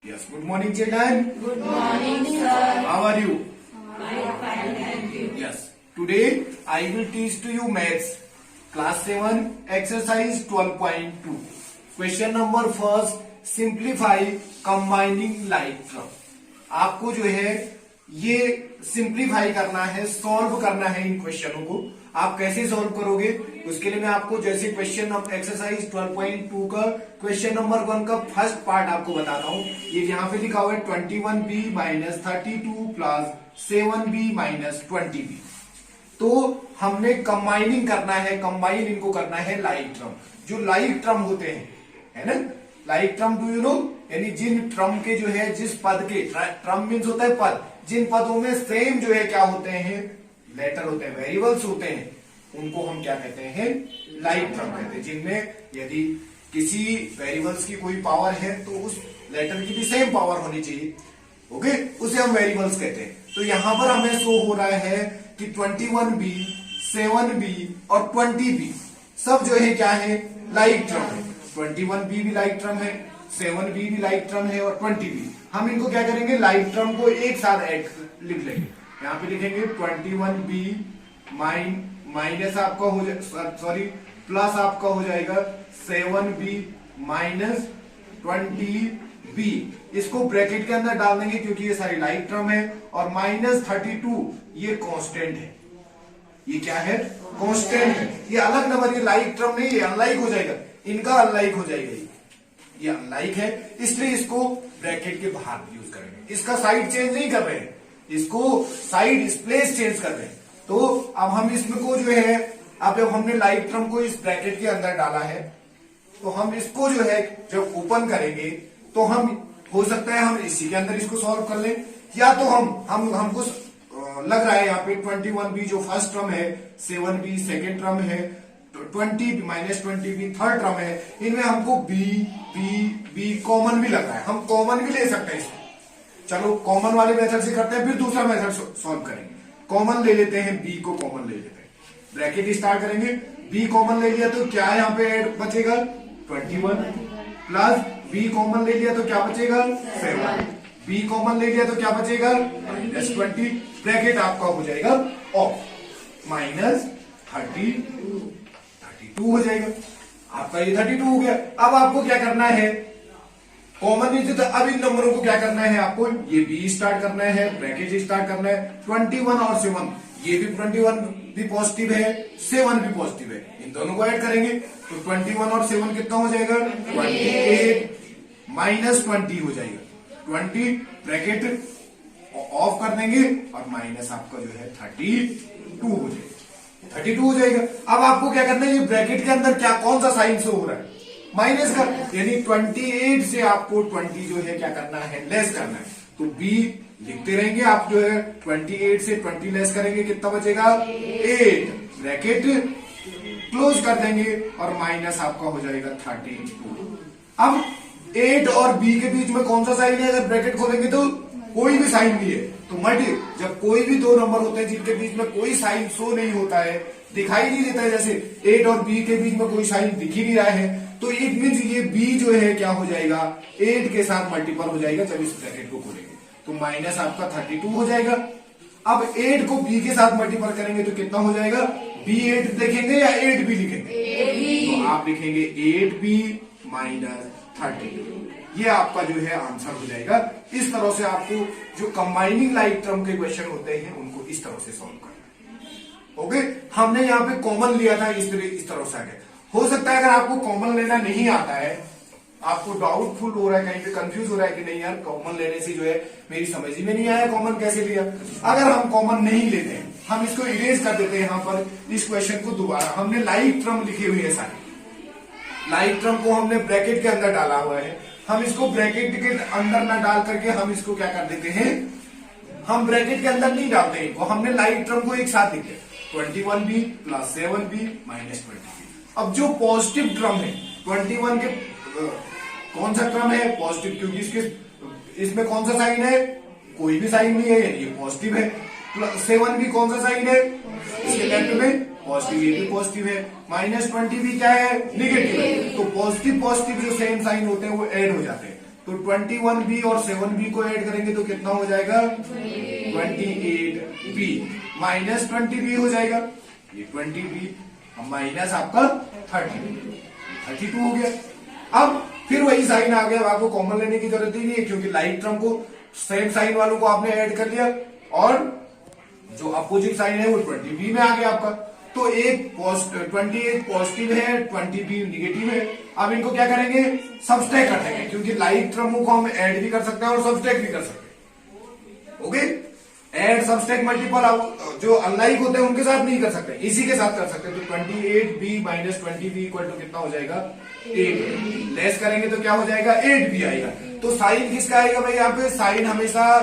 Yes. Good morning, children. Good morning, sir. How are you? I am fine, thank you. Yes. Today I will teach to you maths, class 7, exercise 12.2. Question number first. Simplify combining like term. आपको जो है ये simplify करना है, solve करना है इन क्वेश्चनों को। आप कैसे सॉल्व करोगे उसके लिए मैं आपको जैसे क्वेश्चन एक्सरसाइज 12.2 का क्वेश्चन नंबर 1 का फर्स्ट पार्ट आपको बताता हूं। ये यहाँ पे लिखा हुआ है 21b minus 32 plus 7b minus 20b। तो हमने कंबाइनिंग करना है, कंबाइन इनको करना है लाइक टर्म। जो लाइक टर्म होते हैं, है ना, like term do you know, यानी जिन टर्म के जो है जिस पद के, टर्म मीन्स होता है पद, जिन पदों में सेम जो है क्या होते हैं, लेटर होते हैं, वेरिएबल्स होते हैं, उनको हम क्या कहते हैं, लाइक टर्म कहते हैं। जिनमें यदि किसी वेरिएबल्स की कोई पावर है तो उस लेटर की भी सेम पावर होनी चाहिए, ओके, उसे हम वेरिएबल्स कहते हैं। तो यहां पर हमें शो हो रहा है कि 21b, 7b और 20b सब जो है क्या है, लाइक टर्म है। 21b भी लाइक टर्म है, 7b भी लाइक टर्म है और 20b। हम इनको क्या करेंगे, लाइक टर्म को एक साथ ऐड लिख लेंगे। यहाँ पे लिखेंगे 21b माइनस आपका हो जाए, सॉरी प्लस आपका हो जाएगा 7b माइनस 20b। इसको ब्रैकेट के अंदर डाल देंगे क्योंकि ये सारी लाइक टर्म है। और माइनस 32 ये कांस्टेंट है। ये क्या है, कांस्टेंट है। ये अलग नंबर, ये लाइक टर्म नहीं, ये अनलाइक हो जाएगा, इनका अनलाइक हो जाएगा। ये अनलाइक है, इसलिए इसको ब्रैकेट के बाहर यूज करेंगे। इसका साइड चेंज नहीं कर रहे हैं, इसको साइड प्लेस चेंज कर रहे हैं। तो अब हम इसमें को जो है, अब जब हमने लाइक टर्म को इस ब्रैकेट के अंदर डाला है तो हम इसको जो है जब ओपन करेंगे तो हम हो सकता है हम इसी के अंदर इसको सॉल्व कर लें, या तो हमको लग रहा है यहाँ पे 21b जो फर्स्ट टर्म है, 7b सेकेंड टर्म है, 20 माइनस 20b थर्ड टर्म है, इनमें हमको b कॉमन भी लग रहा है। हम कॉमन भी ले सकते हैं इसको। चलो कॉमन वाले मेथड से करते हैं, फिर दूसरा मेथड सॉल्व करेंगे। कॉमन ले लेते हैं, b को कॉमन ले लेते हैं, ब्रैकेट स्टार्ट करेंगे। b कॉमन ले लिया तो क्या यहाँ पे ऐड बचेगा, 21 प्लस b कॉमन ले लिया तो क्या बचेगा, 7। b कॉमन ले लिया तो क्या बचेगा, माइनस 20। ब्रैकेट आपका हो जाएगा ऑफ, माइनस 32 हो जाएगा। आपका ये 32 हो गया। अब आपको क्या करना है, कॉमन नहीं थे तो अब इन नंबरों को क्या करना है, आपको ये b स्टार्ट करना है, ब्रैकेट स्टार्ट करना है। 21 और 7, ये भी 21 भी पॉजिटिव है, 7 भी पॉजिटिव है, इन दोनों को ऐड करेंगे तो 21 और 7 कितना हो जाएगा, 28 माइनस 20 हो जाएगा। 20 ब्रैकेट ऑफ कर देंगे और माइनस आपका जो है 32 हो जाएगा, 32 हो जाएगा। अब आपको क्या करना है, ये ब्रैकेट के अंदर क्या कौन सा साइन शो हो रहा है, माइनस का, यानी 28 से आपको 20 जो है क्या करना है, लेस करना है। तो b लिखते रहेंगे आप, जो है 28 से 20 लेस करेंगे, कितना बचेगा, 8। ब्रैकेट क्लोज कर देंगे और माइनस आपका हो जाएगा 32। अब 8 और b के बीच में कौन सा साइन है, अगर ब्रैकेट खोलेंगे तो कोई भी साइन नहीं है। तो मल्टी, जब कोई भी दो नंबर होते हैं जिनके बीच में कोई साइन शो नहीं होता है, दिखाई नहीं देता है, जैसे 8 और b के बीच में कोई साइन दिख ही नहीं रहा है, तो इट मीन्स ये b जो है क्या हो जाएगा, 8 के साथ मल्टीपल हो जाएगा जब इस ब्रैकेट को खोलेंगे। तो माइनस आपका 32 हो जाएगा। अब 8 को b के साथ मल्टीपल करेंगे तो कितना हो जाएगा, b 8 देखेंगे या 8b लिखेंगे, तो आप लिखेंगे 8b माइनस 32। ये आपका जो है आंसर हो जाएगा। इस तरह से आपको जो कंबाइनिंग लाइक टर्म के क्वेश्चन होते हैं उनको इस तरह से सॉल्व करना है। ओके, हमने यहाँ पे कॉमन लिया था, इस तरह से आ गया। हो सकता है अगर आपको कॉमन लेना नहीं आता है, आपको डाउटफुल हो रहा है, कहीं पे कंफ्यूज हो रहा है कि नहीं यार कॉमन लेने से जो है मेरी समझ ही में नहीं आया कॉमन कैसे लिया। अगर हम कॉमन नहीं लेते हैं, हम इसको इरेज कर देते हैं। यहाँ पर इस क्वेश्चन को दोबारा हमने लाइक टर्म लिखी हुई है सारी, लाइक टर्म को हमने ब्रैकेट के अंदर डाला हुआ है। हम इसको ब्रैकेट के अंदर ना डाल करके हम इसको क्या कर देते हैं, हम ब्रैकेट के अंदर नहीं डालते हैं, वो हमने लाइक टर्म को एक साथ लिखते हैं, 21b plus 7b minus 20b। अब जो पॉजिटिव टर्म है 21 के कौन सा टर्म है, पॉजिटिव, क्योंकि इसमें कौन सा साइन है, कोई भी साइन नहीं है, ये पॉजिटिव है। 7b कौन सा साइन है, इसके लेफ्ट में पॉजिटिव, ये भी पॉजिटिव है। माइनस 20 भी क्या है, निगेटिव है। तो पॉजिटिव पॉजिटिव जो सेम साइन होते हैं वो ऐड हो जाते हैं। तो 21b और 7b को ऐड करेंगे तो कितना हो जाएगा 28b माइनस 20b हो जाएगा, ये 20b माइनस आपका 32 हो गया। अब फिर वही साइन आ गया, अब आपको कॉमन लेने की जरूरत ही नहीं है क्योंकि लाइक टर्म को सेम साइन वालों को आपने ऐड कर लिया और जो अपोजिट साइन है वो 20b में आ गया आपका। तो एक 28 पॉजिटिव है 20b निगेटिव है। अब इनको क्या करेंगे सब्सट्रैक्ट कर देंगे क्योंकि लाइक टर्मों को हम ऐड भी कर सकते हैं और सब्सट्रैक्ट भी कर सकते हैं। ओके, ऐड सब्सट्रैक्ट मल्टीपल जो अनलाइक होते हैं उनके साथ नहीं कर सकते, इसी के साथ कर सकते हैं। तो 28b minus 20b equal to कितना हो जाएगा 8, लेस करेंगे तो क्या हो जाएगा 8b आएगा। तो साइन किसका आएगा भाई, यहाँ पे साइन हमेशा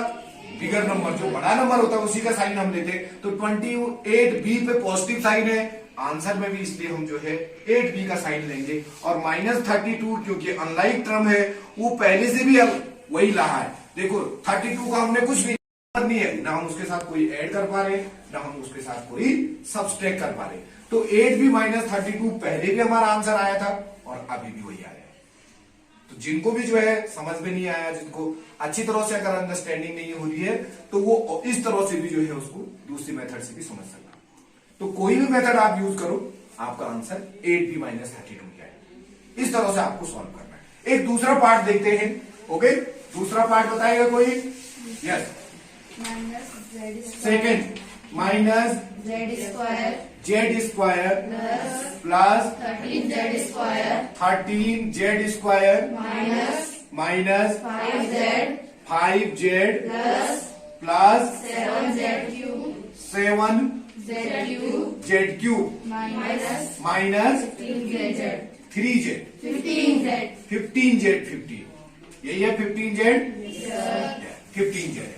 बिगर नंबर जो बड़ा नंबर होता है उसी का साइन हम लेते हैं। तो 28b पे पॉजिटिव साइन है, आंसर में भी इसलिए हम जो है 8b का साइन लेंगे। और माइनस 32 क्योंकि अनलाइक टर्म है वो पहले से भी अब वही रहा है। देखो 32 का हमने कुछ भी नहीं है, ना हम उसके साथ कोई ऐड कर पा रहे ना हम उसके साथ कोई सब्सट्रैक्ट कर पा रहे। तो 8b माइनस 32 पहले भी हमारा आंसर आया था और अभी भी वही आया है। तो जिनको भी जो है समझ में नहीं आया, जिनको अच्छी तरह से अगर अंडरस्टैंडिंग नहीं हो रही है तो वो इस तरह से भी जो है उसको दूसरी मेथड से भी समझ सकता। तो कोई भी मेथड आप यूज करो आपका आंसर 8b माइनस 32 क्या है, इस तरह से आपको सॉल्व करना है। एक दूसरा पार्ट देखते हैं। ओके, दूसरा पार्ट बताएगा कोई? Yes, second minus Z square plus 13z square minus 5z plus 7z cube minus 3z 15z यही है 15z है।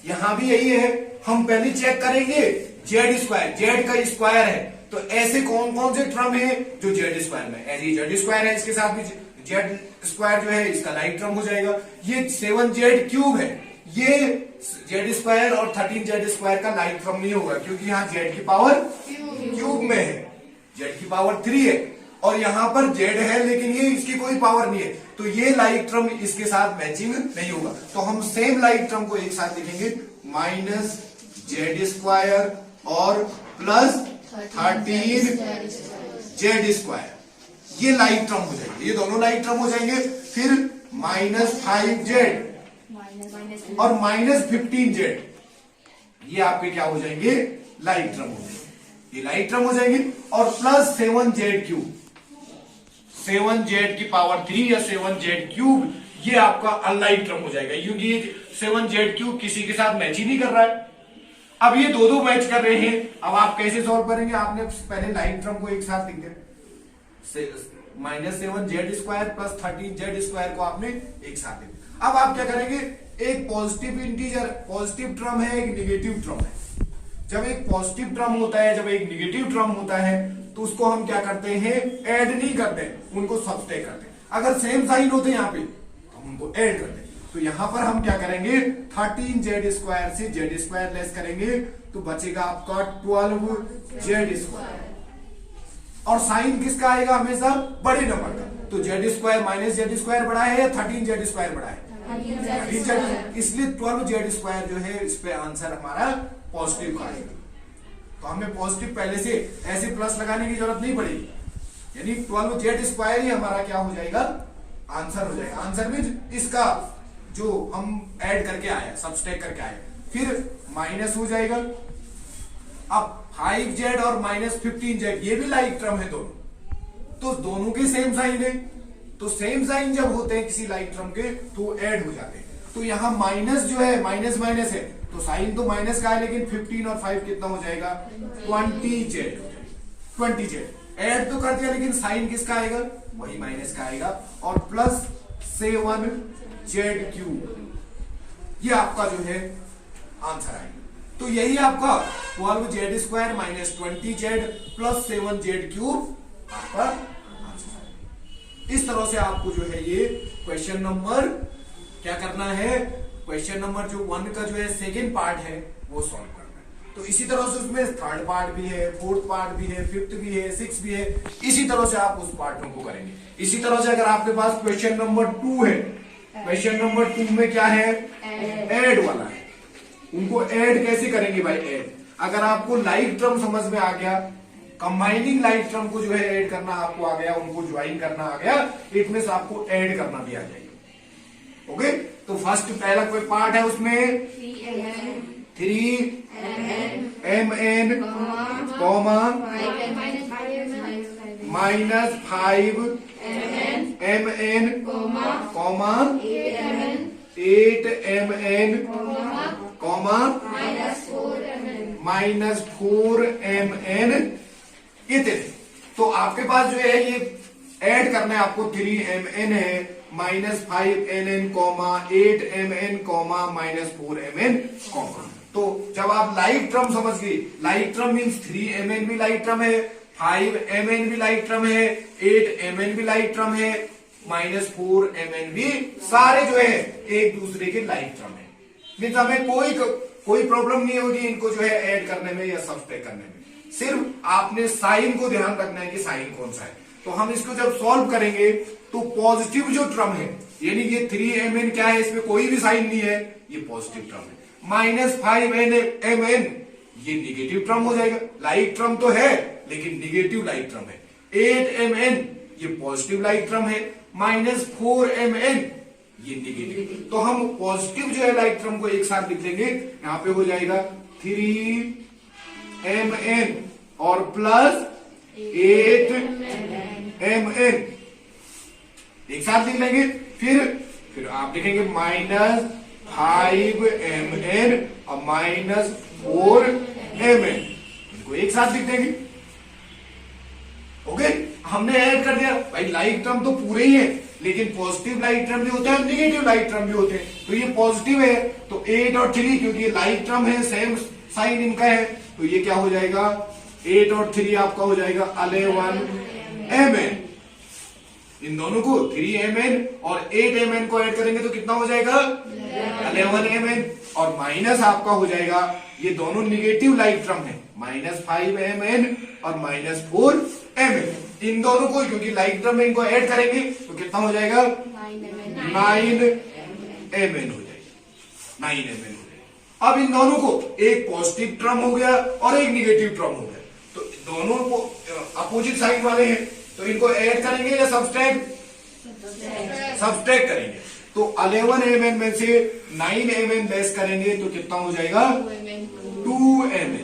यहां भी यही है, हम पहले चेक करेंगे जेड स्क्वायर, जेड का स्क्वायर है तो ऐसे कौन कौन से टर्म है जो जेड स्क्वायर में, ऐसे जेड स्क्वायर है इसके साथ भी जेड स्क्वायर जो है इसका लाइक टर्म हो जाएगा। ये 7z क्यूब है, ये जेड स्क्वायर और 13z स्क्वायर का लाइक टर्म नहीं होगा क्योंकि यहाँ जेड की पावर क्यूब में है, जेड की पावर 3 है और यहाँ पर जेड है लेकिन ये इसकी कोई पावर नहीं है, तो ये लाइक टर्म इसके साथ मैचिंग नहीं होगा। तो हम सेम लाइक टर्म को एक साथ लिखेंगे माइनस जेड स्क्वायर और प्लस 13z स्क्वायर, ये लाइक टर्म हो जाएंगे, ये दोनों लाइक टर्म हो जाएंगे। फिर माइनस 5z और माइनस 15z, ये आपके क्या हो जाएंगे लाइक टर्म हो जाएंगे, ये लाइक टर्म हो जाएंगे। और प्लस 7z क्यूब, 7z की पावर 3 या 7z क्यूब, ये आपका अनलाइक टर्म हो जाएगा क्योंकि ये 7z क्यूब किसी के साथ मैच ही नहीं कर रहा है। अब ये दो मैच कर रहे हैं, अब आप कैसे सॉल्व करेंगे? आपने पहले लाइक टर्म को एक साथ लिख दिया, minus 7z square plus 13z square को आपने एक साथ लिख दिया। अब आप क्या करेंगे, एक पॉजिटिव इंटीजर, पॉजिटिव टर्म है एक निगेटिव टर्म है। जब एक पॉजिटिव टर्म होता है, जब एक निगेटिव टर्म होता है तो उसको हम क्या करते हैं, ऐड नहीं करते, उनको सब्सट्रैक्ट करते हैं। अगर सेम साइन होते यहाँ पे तो हम उनको ऐड करते हैं। तो यहां पर हम क्या करेंगे, 13z स्क्वायर से z स्क्वायर लेस करेंगे तो बचेगा आपका 12z स्क्वायर। और साइन किसका आएगा, हमेशा बड़े नंबर का। तो z square minus z square बड़ा है या 13z स्क्वायर बड़ा है? 13z, इसलिए 12z स्क्वायर जो है इस पे आंसर हमारा पॉजिटिव का आएगा। तो हमें पॉजिटिव पहले से ऐसे प्लस लगाने की जरूरत नहीं पड़ेगी, यानी 12z स्क्वायर ही हमारा क्या हो जाएगा, आंसर हो जाएगा। आंसर में इसका जो हम ऐड करके आए, सब्सट्रैक्ट करके आए, फिर माइनस हो जाएगा। अब 5z और माइनस 15z ये भी लाइक टर्म है दोनों, तो दोनों के सेम साइन है। तो सेम साइन जब होते हैं किसी लाइक टर्म के तो ऐड हो जाते हैं। तो यहां माइनस जो है, माइनस माइनस है तो साइन तो माइनस का है, लेकिन 15 और 5 कितना हो जाएगा, 20z ऐड तो कर दिया लेकिन साइन किसका आएगा, वही माइनस का आएगा। और प्लस 7z क्यूब, ये आपका जो है आंसर आएगा। तो यही आपका 12z square minus 20z plus 7z cube आपका आंसर आएगा। इस तरह से आपको जो है ये क्वेश्चन नंबर क्या करना है, क्वेश्चन नंबर जो 1 का जो है सेकेंड पार्ट है वो सॉल्व करना है। तो इसी तरह से उसमें थर्ड पार्ट भी है, फोर्थ पार्ट भी है, फिफ्थ भी है, सिक्स भी है। इसी तरह से आप उस पार्टों को करेंगे। इसी तरह से अगर आपके पास क्वेश्चन नंबर 2 है, क्वेश्चन नंबर 2 में क्या है, ऐड वाला है। उनको ऐड कैसे करेंगे भाई, ऐड। अगर आपको लाइक टर्म समझ में आ गया, कंबाइनिंग लाइक टर्म को जो है ऐड करना आपको आ गया, उनको ज्वाइन करना आ गया, इट मींस आपको ऐड करना भी आ जाएगा। ओके, तो फर्स्ट पहला कोई पार्ट है उसमें 3mn comma -5mn comma 8mn comma -4mn इतने। तो आपके पास जो है ये ऐड करना है आपको, 3mn है, -5mn comma 8mn comma -4mn comma. तो जब आप लाइक टर्म समझ गए, लाइक टर्म मीन्स 3mn भी लाइक टर्म है, 5mn भी लाइक टर्म है, 8mn भी लाइक टर्म है, -4mn भी, सारे जो है एक दूसरे के लाइक टर्म है। मीन्स हमें कोई प्रॉब्लम नहीं होगी इनको जो है ऐड करने में या सब्सट्रैक्ट करने में। सिर्फ आपने साइन को ध्यान रखना है कि साइन कौन सा है। तो हम इसको जब सॉल्व करेंगे तो पॉजिटिव जो टर्म है, यानी ये 3mn क्या है, इसमें कोई भी साइन नहीं है, ये पॉजिटिव टर्म है। -5mn ये निगेटिव टर्म हो जाएगा, लाइक टर्म तो है लेकिन निगेटिव लाइक टर्म है। 8mn ये पॉजिटिव लाइक टर्म है, -4mn ये निगेटिव। तो हम पॉजिटिव जो है लाइक टर्म को एक साथ लिख लेंगे, यहां पे हो जाएगा 3mn और प्लस 8mn एक साथ लिख लेंगे। फिर आप लिखेंगे -5mn और -4mn, इनको एक साथ लिख देंगे। ओके, हमने ऐड कर दिया भाई। लाइक टर्म तो पूरे ही है, लेकिन पॉजिटिव लाइक टर्म भी होते हैं, निगेटिव लाइक टर्म भी होते हैं। तो ये पॉजिटिव है तो 8 और 3, क्योंकि ये लाइक टर्म है, सेम साइन इनका है, तो ये क्या हो जाएगा, 8 और 3 आपका हो जाएगा 11mn। इन दोनों को 3mn और 8mn को ऐड करेंगे तो कितना हो जाएगा, 11mn। और माइनस आपका हो जाएगा, ये दोनों निगेटिव लाइक टर्म है, -5mn और -4mn। इन दोनों को क्योंकि लाइक टर्म में इनको ऐड करेंगे तो कितना हो जाएगा, 9mn हो जाएगा, 9mn हो जाएगा। अब इन दोनों को एक पॉजिटिव टर्म हो गया और एक निगेटिव टर्म हो गया, तो दोनों को अपोजिट साइन वाले हैं, तो इनको ऐड करेंगे या सब्सट्रैक्ट करेंगे। तो 11mn में से 9mn लेस करेंगे तो कितना हो जाएगा, 2mn।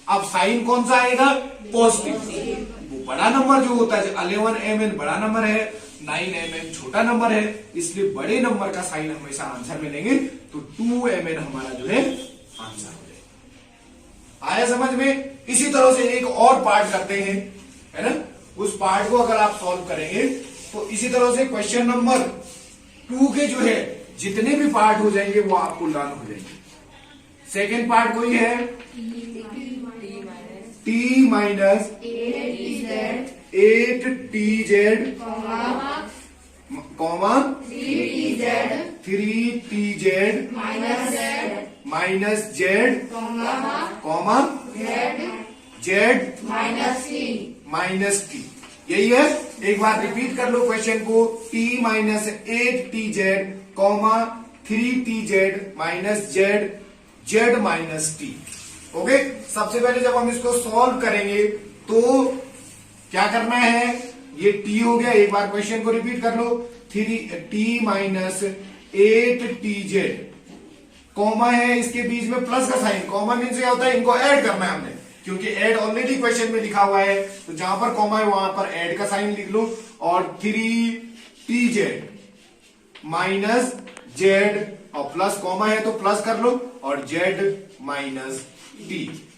अब साइन कौन सा आएगा, पॉजिटिव। वो बड़ा नंबर जो होता है, 11mn बड़ा नंबर है, 9mn छोटा नंबर है, इसलिए बड़े नंबर का साइन हमेशा आंसर में लेंगे, तो 2mn हमारा जो है आंसर हो जाएगा। आया समझ में। इसी तरह से एक और पार्ट करते हैं, है ना, उस पार्ट को अगर आप सॉल्व करेंगे तो इसी तरह से क्वेश्चन नंबर 2 के जो है जितने भी पार्ट हो जाएंगे वो आपको लर्न हो जाएंगे। सेकेंड पार्ट कोई है, t minus 8tz comma 3tz minus z comma z minus t। यही है, एक बार रिपीट कर लो क्वेश्चन को, t minus 8tz comma 3tz minus z minus t। Okay, सबसे पहले जब हम इसको सॉल्व करेंगे तो क्या करना है, ये t हो गया, एक बार क्वेश्चन को रिपीट कर लो, 3t माइनस 8tz कॉमा है, इसके बीच में प्लस का साइन, कॉमा मीन्स क्या होता है, इनको ऐड करना है हमने, क्योंकि ऐड ऑलरेडी क्वेश्चन में लिखा हुआ है, तो जहां पर कॉमा है वहां पर ऐड का साइन लिख लो, और 3tz माइनस z और प्लस कॉमा है तो प्लस कर लो, और z माइनस t।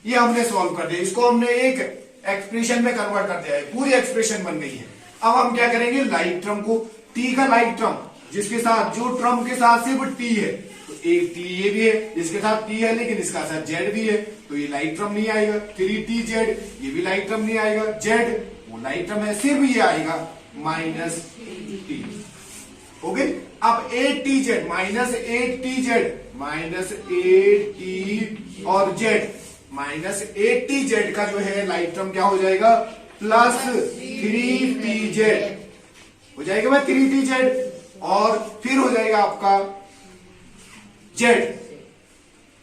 ये हमने सॉल्व कर दिया, इसको हमने एक एक्सप्रेशन में कन्वर्ट कर दिया है, पूरी एक्सप्रेशन बन गई है। अब हम क्या करेंगे, लाइक टर्म को, t का लाइक टर्म जिसके साथ, जो टर्म के साथ सिर्फ t है, तो एक t ये भी है, इसके साथ t है लेकिन इसका साथ z भी है, तो ये लाइक टर्म नहीं आएगा। 3tz ये भी लाइक टर्म नहीं आएगा, z वो लाइक टर्म है, सिर्फ ये आएगा माइनस t। ओके, अब 8tz minus 8tz minus 8t और z माइनस 8tz का जो है लाइक टर्म क्या हो जाएगा, प्लस 3tz हो जाएगा भाई, 3tz और फिर हो जाएगा आपका जेड,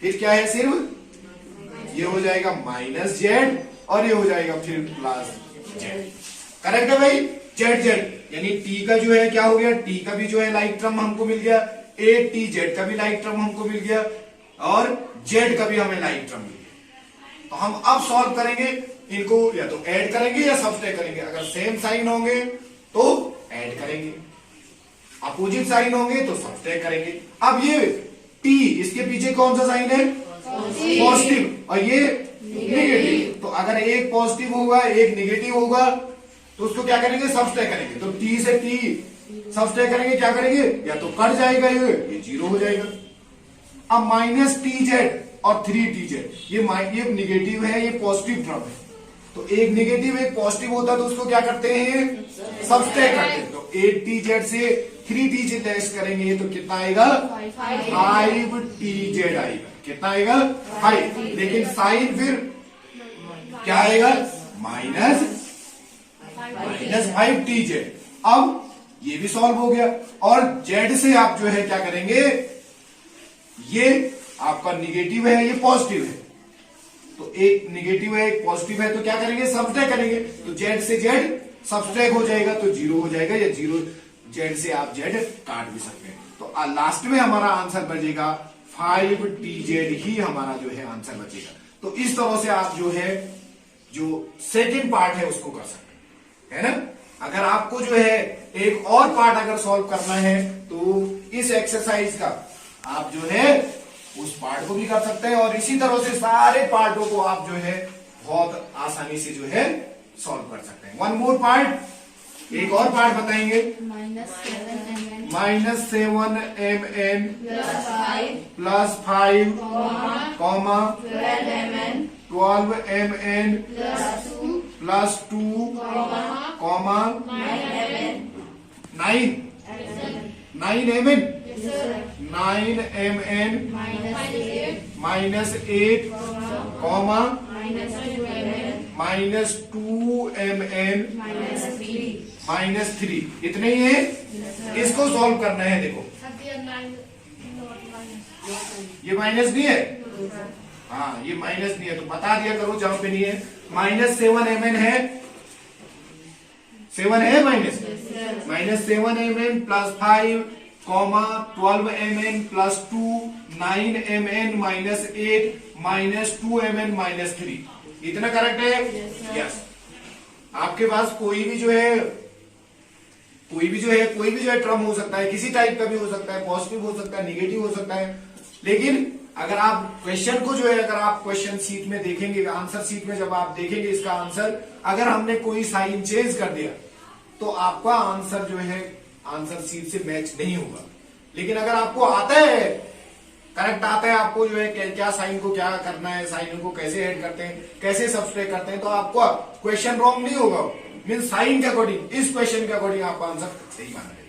फिर क्या है सिर्फ ये हो जाएगा माइनस जेड और ये हो जाएगा फिर प्लस जेड। करेक्ट है भाई, जेड जेड यानी टी का जो है क्या हो गया, टी का भी जो है लाइक टर्म हमको मिल गया, ए टी जेड का भी लाइक टर्म हमको मिल गया और जेड का भी हमें लाइक टर्म मिल गया। तो हम अब सॉल्व करेंगे इनको, या तो ऐड करेंगे या सब्ट्रैक्ट करेंगे। अगर सेम साइन होंगे तो ऐड करेंगे, अपोजिट साइन होंगे तो सब्ट्रैक्ट करेंगे। अब ये टी, इसके पीछे कौन सा साइन है, पॉजिटिव, और ये नेगेटिव। तो अगर एक पॉजिटिव होगा एक नेगेटिव होगा तो उसको क्या करेंगे, सब्ट्रैक्ट करेंगे। तो टी से टी सब्ट्रैक्ट करेंगे, क्या करेंगे, या तो कट जाएगा ये जीरो हो जाएगा। अब माइनस टी जेड और 3 ये निगेटिव है, ये पॉजिटिव टर्म है। तो एक निगेटिव एक पॉजिटिव होता है तो उसको क्या करते हैं, सब्ट्रैक्ट करते हैं। तो 8 से 3 लेस करेंगे तो कितना आएगा, 5 आएगा। कितना आएगा, 5। लेकिन साइन फिर क्या आएगा, माइनस 5 अब ये भी सॉल्व हो गया। और जेड से आप जो है क्या करेंगे, ये आपका निगेटिव है ये पॉजिटिव है, तो एक निगेटिव है एक पॉजिटिव है तो क्या करेंगे, सब्ट्रैक्ट करेंगे। तो जेड से जेड सब्ट्रैक्ट हो जाएगा तो जीरो हो जाएगा, या जीरो जेड से आप जेड काट भी सकते हैं। तो लास्ट में हमारा आंसर बचेगा 5 ही हमारा जो है आंसर बचेगा। तो इस तरह से आप जो है जो सेकेंड पार्ट है उसको कर सकते हैं, है ना। अगर आपको जो है एक और पार्ट अगर सॉल्व करना है तो इस एक्सरसाइज का आप जो है उस पार्ट को भी कर सकते हैं, और इसी तरह से सारे पार्टों को आप जो है बहुत आसानी से जो है सॉल्व कर सकते हैं। वन मोर पार्ट, एक और पार्ट बताएंगे, -7mn plus 5 comma 12mn plus 2 comma 9mn -8 comma -2mn -3। इतने ही है, इसको सॉल्व करना है। देखो ये माइनस नहीं है, हाँ ये माइनस नहीं है तो बता दिया करो जहां पे नहीं है। -7mn है, 7 है -7mn plus 5 comma 12mn plus 2 9mn -8 -2mn -3। इतना करेक्ट है, यस। आपके पास कोई भी जो है टर्म हो सकता है, किसी टाइप का भी हो सकता है, पॉजिटिव हो सकता है, निगेटिव हो सकता है। लेकिन अगर आप क्वेश्चन को जो है, अगर आप क्वेश्चन शीट में देखेंगे, आंसर शीट में जब आप देखेंगे इसका आंसर, अगर हमने कोई साइन चेंज कर दिया तो आपका आंसर जो है आंसर शीट से मैच नहीं होगा। लेकिन अगर आपको आता है, करेक्ट आता है, आपको जो है क्या साइन को क्या करना है, साइन को कैसे ऐड करते हैं, कैसे सब्ट्रैक्ट करते हैं, तो आपको क्वेश्चन रॉन्ग नहीं होगा। मीन साइन के अकॉर्डिंग, इस क्वेश्चन के अकॉर्डिंग आपका आंसर सही माना जाएगा।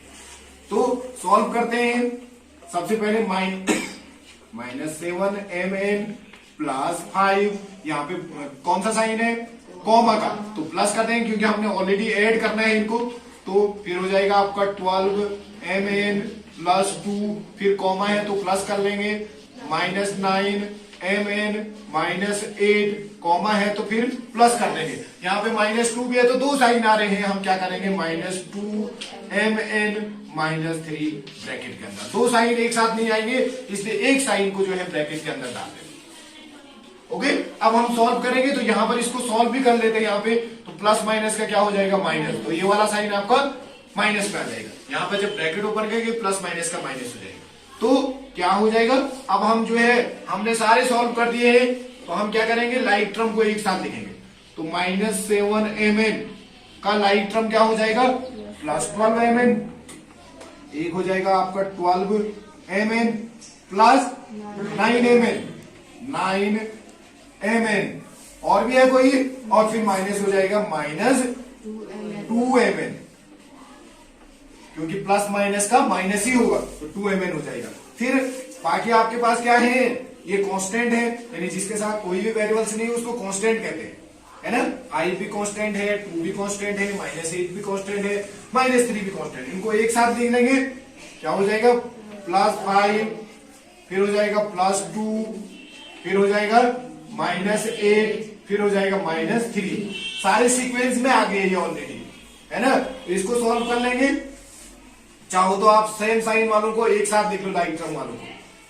तो सॉल्व करते हैं। सबसे पहले -7mn प्लस 5, यहाँ पे कौन सा साइन है, कॉमा का, तो प्लस करते हैं क्योंकि हमने ऑलरेडी ऐड करना है इनको। तो फिर हो जाएगा आपका 12mn प्लस 2, फिर कॉमा है तो प्लस कर लेंगे, -9mn -8 कॉमा है तो फिर प्लस कर देंगे। यहाँ पे -2 भी है तो दो साइन आ रहे हैं, हम क्या करेंगे, -2mn -3 ब्रैकेट के अंदर। दो साइन एक साथ नहीं आएंगे, इसलिए एक साइन को जो है ब्रैकेट के अंदर डाल देंगे। ओके, अब हम सॉल्व करेंगे तो यहां पर इसको सॉल्व भी कर लेते हैं। यहाँ पे तो प्लस माइनस का क्या हो जाएगा, माइनस, तो ये वाला साइन आपका माइनस में आ जाएगा। यहाँ पर जब ब्रैकेट ओपन करेंगे प्लस माइनस का माइनस हो जाएगा। तो क्या हो जाएगा, अब हम जो है हमने सारे सॉल्व कर दिए हैं, तो हम क्या करेंगे, लाइक टर्म को एक साथ लिखेंगे। तो -7mn का लाइक टर्म क्या हो जाएगा, प्लस 12mn, एक हो जाएगा आपका 12mn प्लस 9mn, और भी है कोई, और फिर माइनस हो जाएगा -2mn, क्योंकि प्लस माइनस का माइनस ही होगा तो 2mn हो जाएगा। फिर बाकी आपके पास क्या है, ये कांस्टेंट है, यानी जिसके साथ कोई भी वेरिएबल्स नहीं है उसको कांस्टेंट कहते हैं, है ना। 5 भी कांस्टेंट है, 2 भी कांस्टेंट है, -8 भी कांस्टेंट है, -3 भी कांस्टेंट। इनको एक साथ लिख लेंगे क्या हो जाएगा +5, फिर हो जाएगा +2, फिर हो जाएगा -8, फिर हो जाएगा -3। सारे सीक्वेंस में आ गए ये ऑलरेडी, है ना। तो इसको सॉल्व कर लेंगे। चाहो तो आप सेम साइन वालों को एक साथ लिख लो, लाइक टर्म वालों को,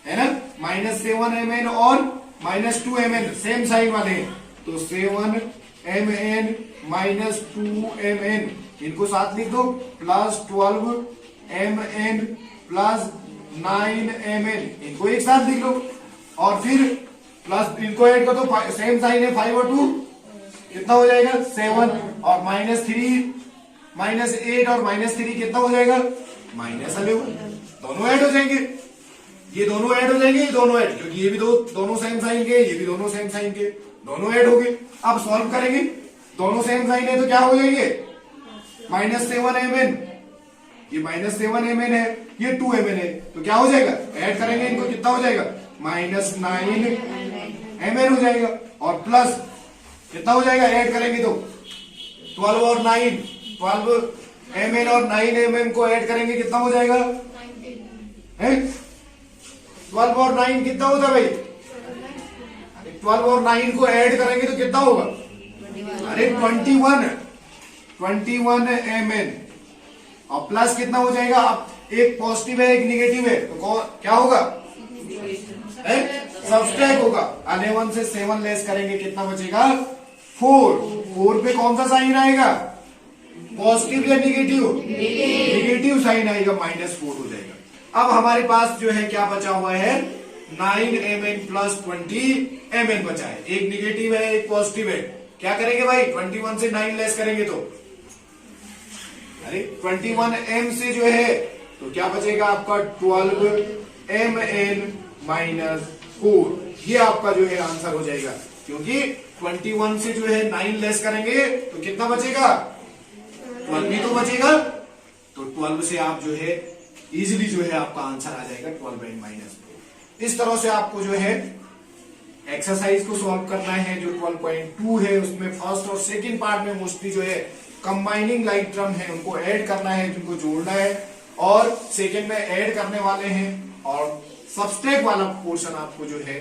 है ना। -7mn और -2mn सेम साइन वाले हैं, तो 7mn -2mn इनको साथ लिख दो, +12mn +9mn इनको एक साथ लिख लो, और फिर प्लस इनको ऐड कर दो, सेम साइन है 5 और 2 कितना हो जाएगा 7, और -3 -8 और -3 कितना हो जाएगा -11। दोनों ऐड हो जाएंगे, ये दोनों ऐड हो जाएंगे, ये दोनों ऐड, क्योंकि ये भी दोनों सेम साइन के, ये भी दोनों सेम साइन के, दोनों ऐड हो गए। अब सॉल्व करेंगे, दोनों सेम साइन है तो क्या हो जाएंगे -7mn, ये -7mn है, ये 2mn है, तो क्या हो जाएगा ऐड करेंगे इनको, कितना हो जाएगा -9mn हो जाएगा, और प्लस कितना हो जाएगा ऐड करेंगे तो 12 और 9, 12mn और 9mm को ऐड करेंगे कितना हो जाएगा, है 12 और 9 कितना होता है भाई, 12 और 9 को ऐड करेंगे तो कितना होगा, अरे 21mn, और प्लस कितना हो जाएगा, अब एक पॉजिटिव है एक निगेटिव है, तो क्या होगा सबट्रैक्ट होगा। 11 से 7 लेस करेंगे कितना बचेगा 4 पे कौन सा साइन आएगा, पॉजिटिव या निगेटिव, निगेटिव साइन आएगा, -4 हो जाएगा। अब हमारे पास जो है क्या बचा हुआ है 9mn + 20mn बचा है, एक निगेटिव है एक पॉजिटिव है। क्या करेंगे भाई 21 से 9 लेस करेंगे तो, अरे 21m से जो है तो क्या बचेगा आपका 12mn -4, ये आपका जो है आंसर हो जाएगा, क्योंकि 21 से जो है 9 लेस करेंगे तो कितना बचेगा 12 भी तो बचेगा, तो 12 से आप जो है इजीली जो है आपका आंसर आ जाएगा 12n -4। इस तरह से आपको जो है एक्सरसाइज को सॉल्व करना है। जो 12.2 है उसमें फर्स्ट और सेकंड पार्ट में मोस्टली जो है कंबाइनिंग लाइक टर्म है उनको ऐड करना है, जिनको जोड़ना है, और सेकंड में ऐड करने वाले हैं, और सबस्ट्रैक्ट वाला पोर्शन आपको जो है